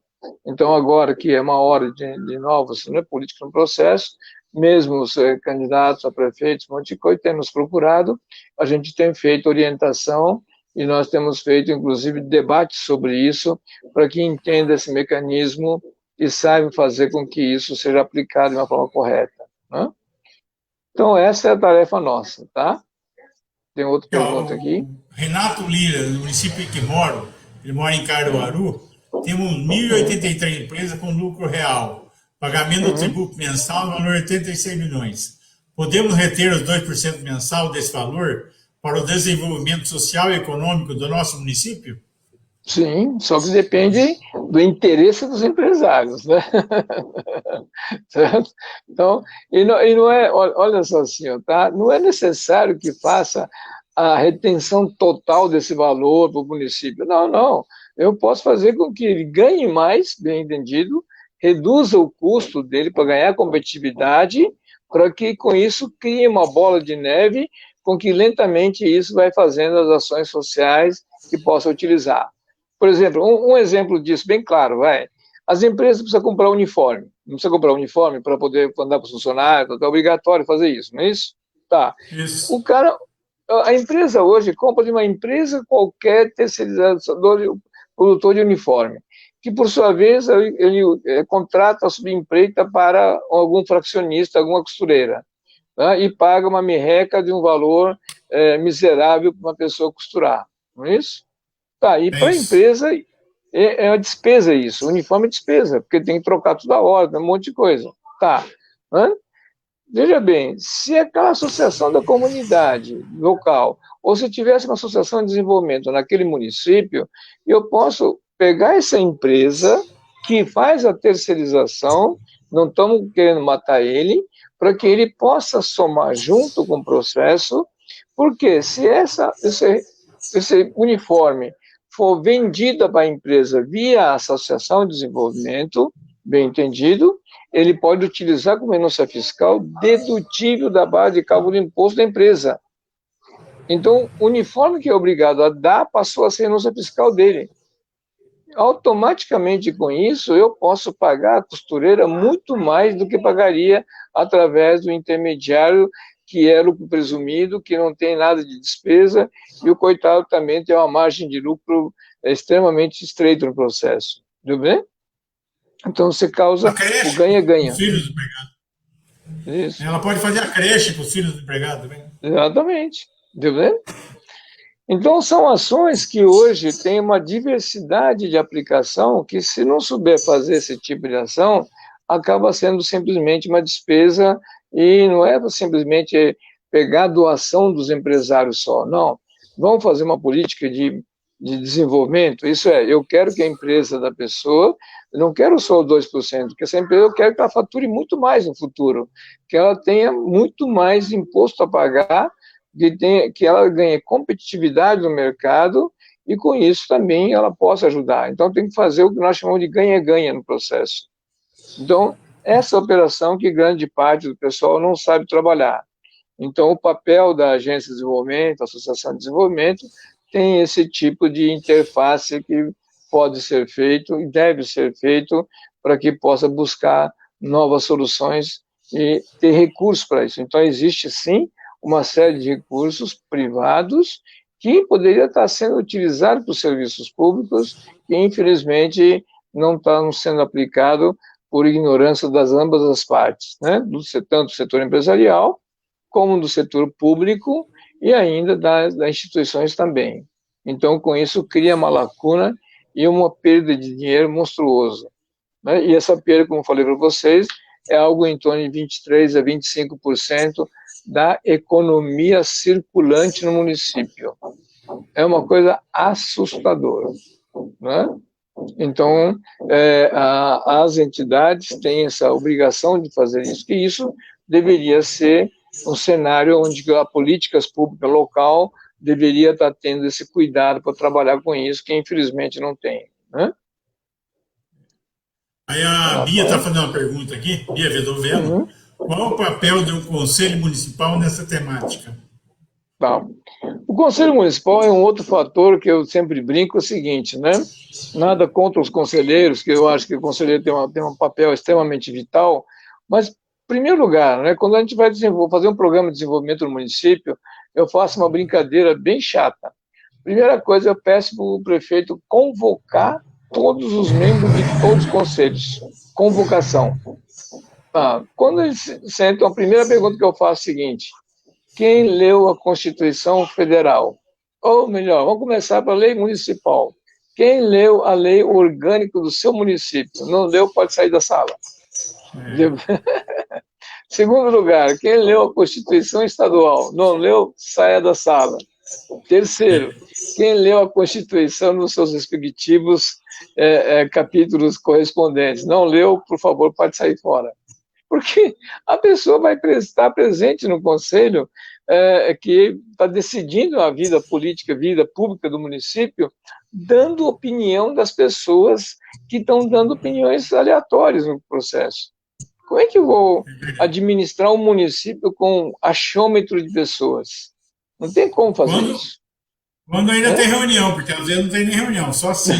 Então, agora que é uma hora de novos políticos no processo, mesmo os candidatos a prefeitos, um monte de coisa, têm nos procurado, a gente tem feito orientação e nós temos feito, inclusive, debates sobre isso, para que entenda esse mecanismo e saiba fazer com que isso seja aplicado de uma forma correta, né? Então, essa é a tarefa nossa, tá? Tem outra pergunta aqui? Renato Lira, no município em que moro, ele mora em Caruaru. Temos 1.083 empresas com lucro real. Pagamento do tributo mensal no valor de 86 milhões. Podemos reter os 2% mensal desse valor para o desenvolvimento social e econômico do nosso município? Sim, só que depende do interesse dos empresários, né? Certo? Então, e não é, olha só assim, tá? Não é necessário que faça a retenção total desse valor para o município. Não, não. Eu posso fazer com que ele ganhe mais, bem entendido, reduza o custo dele para ganhar competitividade, para que com isso crie uma bola de neve, com que lentamente isso vai fazendo as ações sociais que possa utilizar. Por exemplo, um exemplo disso bem claro, vai. As empresas precisam comprar uniforme. Não precisa comprar uniforme para poder andar para os funcionários, é obrigatório fazer isso, não é isso? Tá. Isso. A empresa hoje compra de uma empresa qualquer terceirizador, produtor de uniforme, que por sua vez ele contrata a subempreita para algum fraccionista, alguma costureira, né, e paga uma merreca de um valor miserável para uma pessoa costurar, não é isso? Tá, e para a empresa É a despesa isso, uniforme é despesa, porque tem que trocar toda hora, um monte de coisa. Tá. Hã? Veja bem, se aquela associação da comunidade local, ou se tivesse uma associação de desenvolvimento naquele município, eu posso pegar essa empresa que faz a terceirização, não estamos querendo matar ele, para que ele possa somar junto com o processo, porque se esse uniforme for vendida para a empresa via associação de desenvolvimento, bem entendido, ele pode utilizar como renúncia fiscal dedutível da base de cálculo do imposto da empresa. Então, o uniforme que é obrigado a dar passou a ser renúncia fiscal dele. Automaticamente, com isso, eu posso pagar a costureira muito mais do que pagaria através do intermediário, que é lucro presumido, que não tem nada de despesa, e o coitado também tem uma margem de lucro extremamente estreita no processo. Tudo bem? Então, você causa o ganha-ganha. Filhos do empregado. Isso. Ela pode fazer a creche para os filhos do empregado também. Exatamente. Entendeu? Né? Então, são ações que hoje têm uma diversidade de aplicação que, se não souber fazer esse tipo de ação, acaba sendo simplesmente uma despesa e não é simplesmente pegar a doação dos empresários só, não. Vamos fazer uma política de desenvolvimento, isso é, eu quero que a empresa da pessoa, eu não quero só o 2%, porque essa empresa eu quero que ela fature muito mais no futuro, que ela tenha muito mais imposto a pagar, que ela ganhe competitividade no mercado e, com isso, também ela possa ajudar. Então, tem que fazer o que nós chamamos de ganha-ganha no processo. Então, essa operação que grande parte do pessoal não sabe trabalhar. Então, o papel da Agência de Desenvolvimento, Associação de Desenvolvimento, tem esse tipo de interface que pode ser feito e deve ser feito para que possa buscar novas soluções e ter recursos para isso. Então, existe, sim, uma série de recursos privados que poderia estar sendo utilizado por serviços públicos e, infelizmente, não estão sendo aplicado por ignorância das ambas as partes, né? Tanto do setor empresarial como do setor público e ainda das instituições também. Então, com isso, cria uma lacuna e uma perda de dinheiro monstruosa. Né? E essa perda, como falei para vocês, é algo em torno de 23% a 25% da economia circulante no município. É uma coisa assustadora. Né? Então, as entidades têm essa obrigação de fazer isso, e isso deveria ser um cenário onde a políticas públicas local deveria estar tendo esse cuidado para trabalhar com isso, que infelizmente não tem. Né? Aí a Bia está fazendo uma pergunta aqui, Bia Vedovelo. Qual o papel do Conselho Municipal nessa temática? Tá. O Conselho Municipal é um outro fator que eu sempre brinco, é o seguinte, né? Nada contra os conselheiros, que eu acho que o conselheiro tem um papel extremamente vital, mas, em primeiro lugar, né, quando a gente vai fazer um programa de desenvolvimento no município, eu faço uma brincadeira bem chata. Primeira coisa, eu peço para o prefeito convocar todos os membros de todos os conselhos. Convocação. Quando eles sentam, a primeira pergunta que eu faço é a seguinte: quem leu a Constituição Federal? Ou melhor, vamos começar pela lei municipal. Quem leu a lei orgânica do seu município? Não leu, pode sair da sala. Segundo lugar, quem leu a Constituição Estadual? Não leu, saia da sala. Terceiro, quem leu a Constituição nos seus respectivos capítulos correspondentes? Não leu, por favor, pode sair fora. Porque a pessoa vai estar presente no conselho que está decidindo a vida política, a vida pública do município, dando opinião das pessoas que estão dando opiniões aleatórias no processo. Como é que eu vou administrar um município com achômetro de pessoas? Não tem como fazer isso. Quando ainda tem reunião, porque às vezes não tem nem reunião, só assim.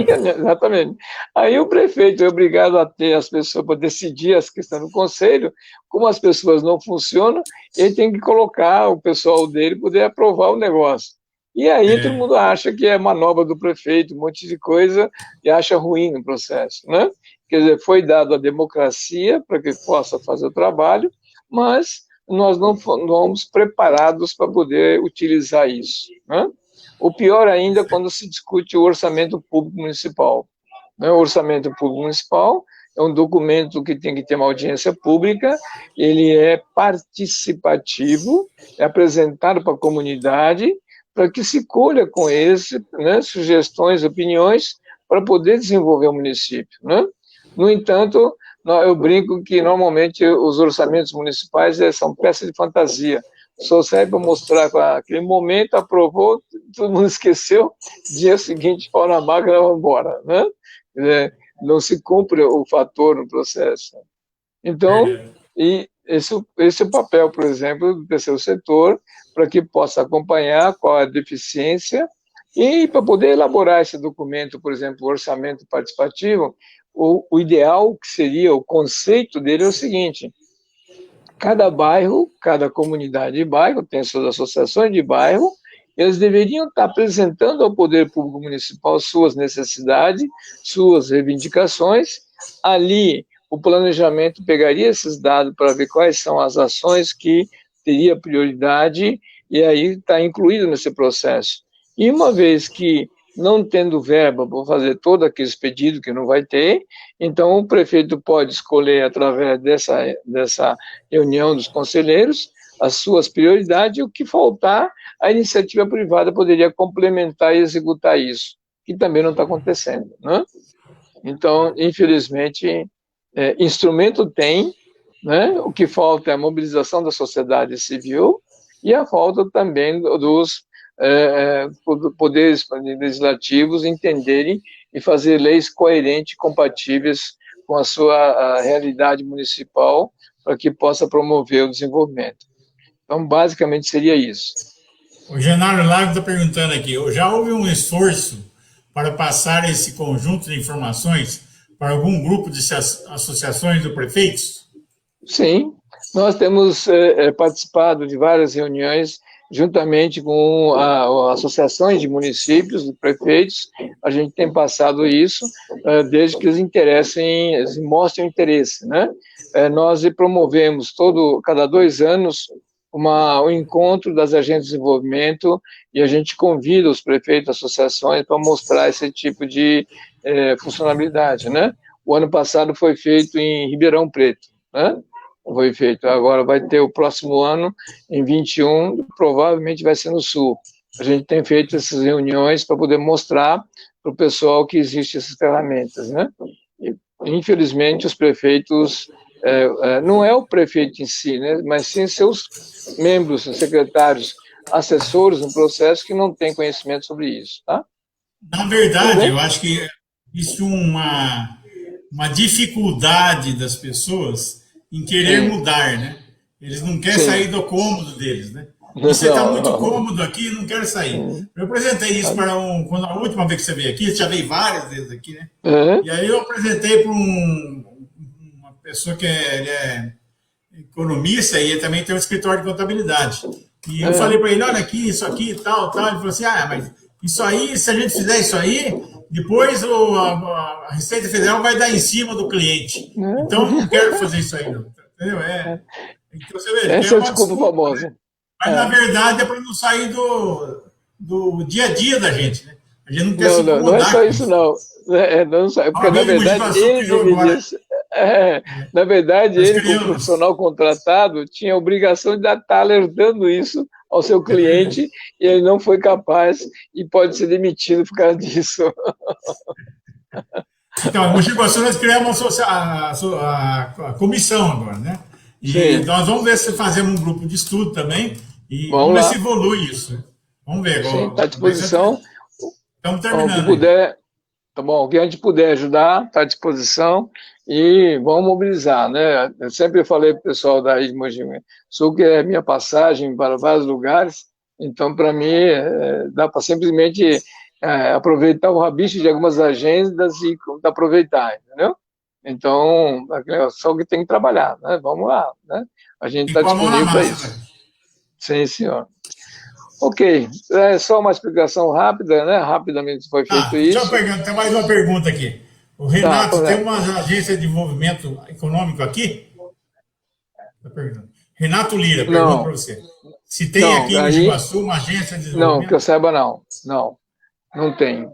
Exatamente. Aí o prefeito é obrigado a ter as pessoas para decidir as questões do conselho. Como as pessoas não funcionam, ele tem que colocar o pessoal dele poder aprovar o negócio. E aí todo mundo acha que é manobra do prefeito, um monte de coisa, e acha ruim no processo, né? Quer dizer, foi dado a democracia para que possa fazer o trabalho, mas nós não fomos preparados para poder utilizar isso, né? O pior ainda quando se discute o orçamento público municipal. Né? O orçamento público municipal é um documento que tem que ter uma audiência pública, ele é participativo, é apresentado para a comunidade, para que se colha com esse, né, sugestões, opiniões, para poder desenvolver o município. Né? No entanto, eu brinco que normalmente os orçamentos municipais são peças de fantasia, só serve para mostrar que aquele momento aprovou, todo mundo esqueceu, dia seguinte, pau na máquina e vamos embora. Né? Não se cumpre o fator no processo. Então, esse é o papel, por exemplo, do terceiro setor, para que possa acompanhar qual é a deficiência e para poder elaborar esse documento, por exemplo, o orçamento participativo, o ideal que seria, o conceito dele é o seguinte: cada bairro, cada comunidade de bairro tem suas associações de bairro, eles deveriam estar apresentando ao poder público municipal suas necessidades, suas reivindicações. Ali, o planejamento pegaria esses dados para ver quais são as ações que teria prioridade, e aí está incluído nesse processo. E uma vez que, não tendo verba para fazer todos aqueles pedidos que não vai ter, então o prefeito pode escolher, através dessa reunião dos conselheiros, as suas prioridades, e o que faltar, a iniciativa privada poderia complementar e executar isso, que também não está acontecendo. Né? Então, infelizmente, instrumento tem, né? O que falta é a mobilização da sociedade civil e a falta também dos poderes legislativos entenderem e fazer leis coerentes, compatíveis com a sua realidade municipal, para que possa promover o desenvolvimento. Então, basicamente, seria isso. O Genaro Lago está perguntando aqui, já houve um esforço para passar esse conjunto de informações para algum grupo de associações de prefeitos? Sim, nós temos participado de várias reuniões juntamente com associações de municípios, de prefeitos. A gente tem passado isso desde que eles mostrem interesse. Né? Nós promovemos cada 2 anos um encontro das agentes de desenvolvimento, e a gente convida os prefeitos, associações, para mostrar esse tipo de funcionalidade. Né? O ano passado foi feito em Ribeirão Preto, né? Foi feito. Agora vai ter o próximo ano, em 21, provavelmente vai ser no Sul. A gente tem feito essas reuniões para poder mostrar para o pessoal que existem essas ferramentas. Né? E, infelizmente, os prefeitos, não é o prefeito em si, né? Mas sim seus membros, secretários, assessores no processo que não têm conhecimento sobre isso. Tá? Na verdade, eu acho que existe uma dificuldade das pessoas em querer mudar, né? Eles não querem sair do cômodo deles, né? Você está muito cômodo aqui, não quero sair. Eu apresentei isso para quando a última vez que você veio aqui, você já veio várias vezes aqui, né? E aí eu apresentei para uma pessoa que ele é economista e ele também tem um escritório de contabilidade. E eu falei para ele, olha aqui, isso aqui, tal, tal. Ele falou assim, mas isso aí, se a gente fizer isso aí, depois a Receita Federal vai dar em cima do cliente. Então, não quero fazer isso aí, não. Entendeu? Então, você vê, essa é a desculpa famosa. Né? Mas, na verdade, é para não sair do dia a dia da gente. Né? A gente não quer se incomodar. Não é só isso, não. Porque, na verdade, na verdade, ele, como profissional contratado, tinha a obrigação de estar alertando isso ao seu cliente, e ele não foi capaz e pode ser demitido por causa disso. Então, em Mogi Guaçu nós criamos a comissão agora, né? E nós vamos ver se fazemos um grupo de estudo também, e vamos ver se evolui isso. Vamos ver. Sim, está à disposição. Estamos terminando. O que puder, tá bom, o que a gente puder ajudar, está à disposição, e vamos mobilizar, né? Eu sempre falei para o pessoal da de Mogi Sul que é minha passagem para vários lugares, então, para mim, dá para simplesmente aproveitar o rabicho de algumas agendas e aproveitar, entendeu? Então, só que tem que trabalhar, né? Vamos lá, né? A gente está disponível para isso. Né? Sim, senhor. Ok, só uma explicação rápida, né? Rapidamente foi feito isso. Tem mais uma pergunta aqui. O Renato tem uma agência de desenvolvimento econômico aqui? Renato Lira, pergunta para você. Se tem Não, aqui em Mogi Guaçu uma agência de desenvolvimento? Não, que eu saiba não. Não tem.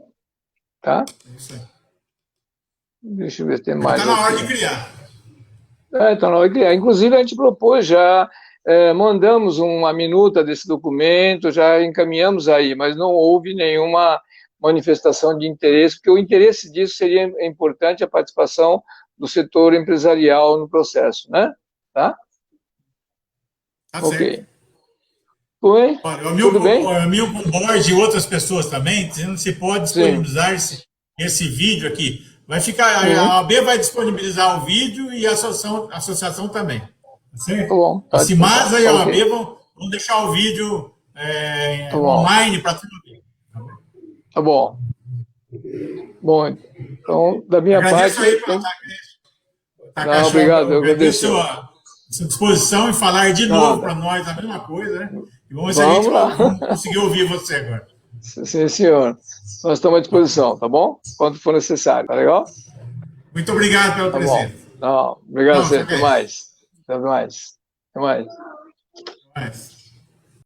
Tá? É isso aí. Deixa eu ver se tem mais Está na hora aqui. de criar. Então, na hora de criar. Inclusive, a gente propôs já, mandamos uma minuta desse documento, já encaminhamos aí, mas não houve nenhuma manifestação de interesse, porque o interesse disso seria importante a participação do setor empresarial no processo, né? Tá? Tá Ok. certo. Oi? Olha, Tudo bem? o meu com board e outras pessoas também, dizendo se pode disponibilizar esse vídeo aqui. Vai ficar, a OAB vai disponibilizar o vídeo e a associação também. Tá certo? Tá bom. A Cimasa e a OAB Ok. vão deixar o vídeo Tá bom. online para todo mundo. Tá bom. Bom, então, da minha Agradeço parte... aí pela Não, obrigado, eu agradeço. a sua disposição em falar de novo para nós a mesma coisa, né? E vamos ver se a gente vamos conseguir ouvir você agora. Sim, senhor. Nós estamos à disposição, tá bom? Quando for necessário, tá legal? Muito obrigado pela presença. Não, obrigado a você. Até mais. Até mais. Até mais. Até mais.